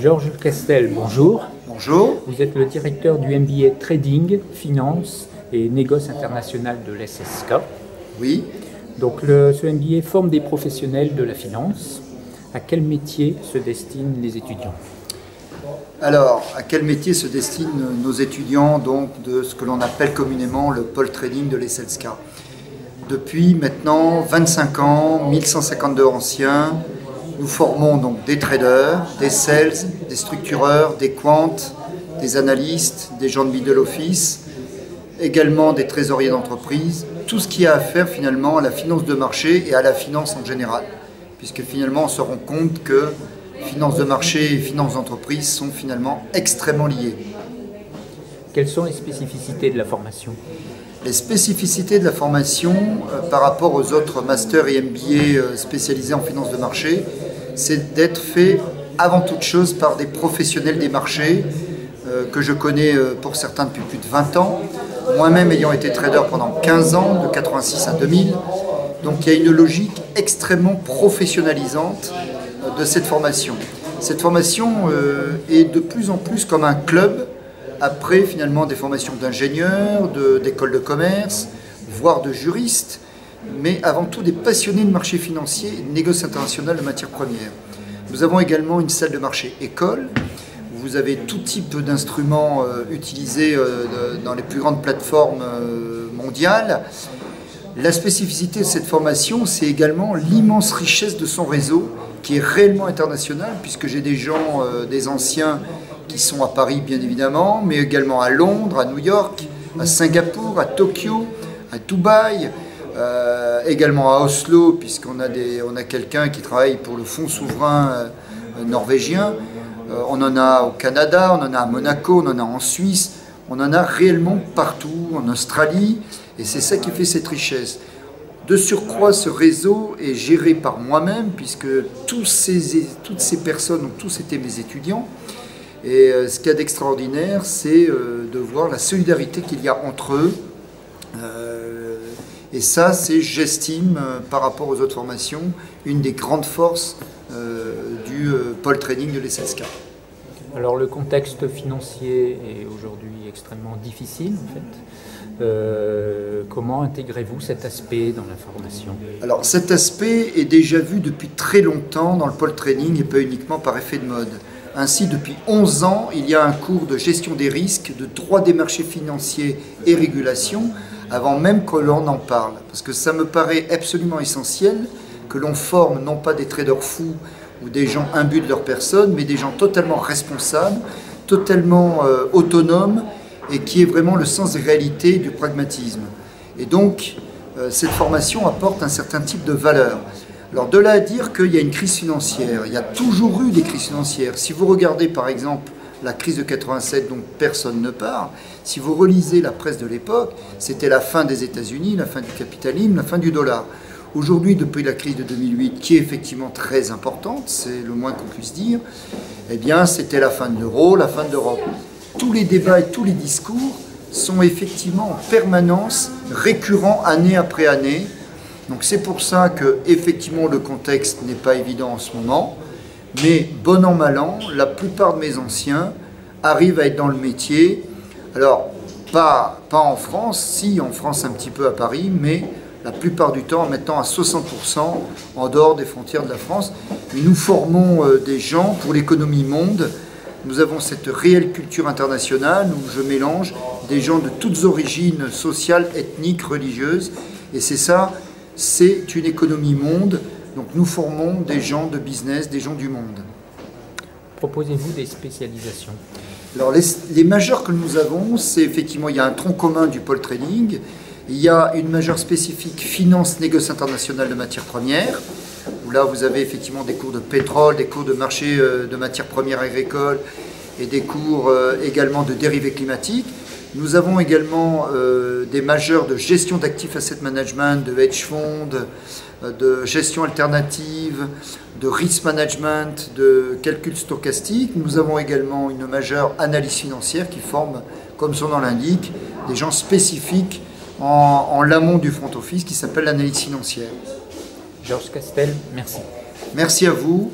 Georges Castel, bonjour. Bonjour. Vous êtes le directeur du MBA Trading, Finance et Négoce International de l'SSK. Oui. Donc ce MBA forme des professionnels de la finance. À quel métier se destinent les étudiants? Alors, à quel métier se destinent nos étudiants donc, de ce que l'on appelle communément le pôle trading de l'SSK? Depuis maintenant 25 ans, 1152 anciens, nous formons donc des traders, des sales, des structureurs, des quants, des analystes, des gens de middle office, également des trésoriers d'entreprise, tout ce qui a à faire finalement à la finance de marché et à la finance en général. Puisque finalement on se rend compte que finance de marché et finance d'entreprise sont finalement extrêmement liées. Quelles sont les spécificités de la formation? Les spécificités de la formation par rapport aux autres masters et MBA spécialisés en finance de marché, c'est d'être fait avant toute chose par des professionnels des marchés que je connais pour certains depuis plus de 20 ans, moi-même ayant été trader pendant 15 ans, de 86 à 2000. Donc il y a une logique extrêmement professionnalisante de cette formation. Cette formation est de plus en plus comme un club, après finalement des formations d'ingénieurs, d'écoles de commerce, voire de juristes, mais avant tout des passionnés de marché financier et de négoce international de matières premières. Nous avons également une salle de marché école, où vous avez tout type d'instruments utilisés dans les plus grandes plateformes mondiales. La spécificité de cette formation, c'est également l'immense richesse de son réseau, qui est réellement international, puisque j'ai des gens, des anciens, qui sont à Paris bien évidemment, mais également à Londres, à New York, à Singapour, à Tokyo, à Dubaï, également à Oslo, puisqu'on a, on a quelqu'un qui travaille pour le fonds souverain norvégien, on en a au Canada, on en a à Monaco, on en a en Suisse, on en a réellement partout, en Australie, et c'est ça qui fait cette richesse. De surcroît, ce réseau est géré par moi-même, puisque toutes ces personnes ont tous été mes étudiants. Et ce qu'il y a d'extraordinaire, c'est de voir la solidarité qu'il y a entre eux. Et ça, c'est, j'estime, par rapport aux autres formations, une des grandes forces du pôle trading de l'SSK. Alors le contexte financier est aujourd'hui extrêmement difficile en fait. Comment intégrez-vous cet aspect dans la formation? Alors cet aspect est déjà vu depuis très longtemps dans le pôle trading et pas uniquement par effet de mode. Ainsi, depuis 11 ans, il y a un cours de gestion des risques, de droit des marchés financiers et régulation, avant même que l'on en parle. Parce que ça me paraît absolument essentiel que l'on forme non pas des traders fous ou des gens imbus de leur personne, mais des gens totalement responsables, totalement autonomes, et qui est vraiment le sens des réalités, du pragmatisme. Et donc, cette formation apporte un certain type de valeur. Alors, de là à dire qu'il y a une crise financière, il y a toujours eu des crises financières. Si vous regardez par exemple la crise de 87 dont personne ne parle, si vous relisez la presse de l'époque, c'était la fin des États-Unis, la fin du capitalisme, la fin du dollar. Aujourd'hui, depuis la crise de 2008, qui est effectivement très importante, c'est le moins qu'on puisse dire, eh bien, c'était la fin de l'euro, la fin de l'Europe. Tous les débats et tous les discours sont effectivement en permanence récurrents année après année. Donc c'est pour ça que effectivement le contexte n'est pas évident en ce moment, mais bon an mal an, la plupart de mes anciens arrivent à être dans le métier. Alors pas en France, si en France un petit peu à Paris, mais la plupart du temps maintenant à 60% en dehors des frontières de la France. Mais nous formons des gens pour l'économie monde. Nous avons cette réelle culture internationale où je mélange des gens de toutes origines sociales, ethniques, religieuses, et c'est ça. C'est une économie monde, donc nous formons des gens de business, des gens du monde. Proposez-vous des spécialisations? Alors les majeures que nous avons, c'est effectivement, il y a un tronc commun du pôle trading, il y a une majeure spécifique finance, négoce international de matières premières, où là vous avez effectivement des cours de pétrole, des cours de marché de matières premières agricoles et des cours également de dérivés climatiques. Nous avons également des majeurs de gestion d'actifs asset management, de hedge funds, de gestion alternative, de risk management, de calcul stochastique. Nous avons également une majeure analyse financière qui forme, comme son nom l'indique, des gens spécifiques en l'amont du front office qui s'appelle l'analyse financière. Georges Castel, merci. Merci à vous.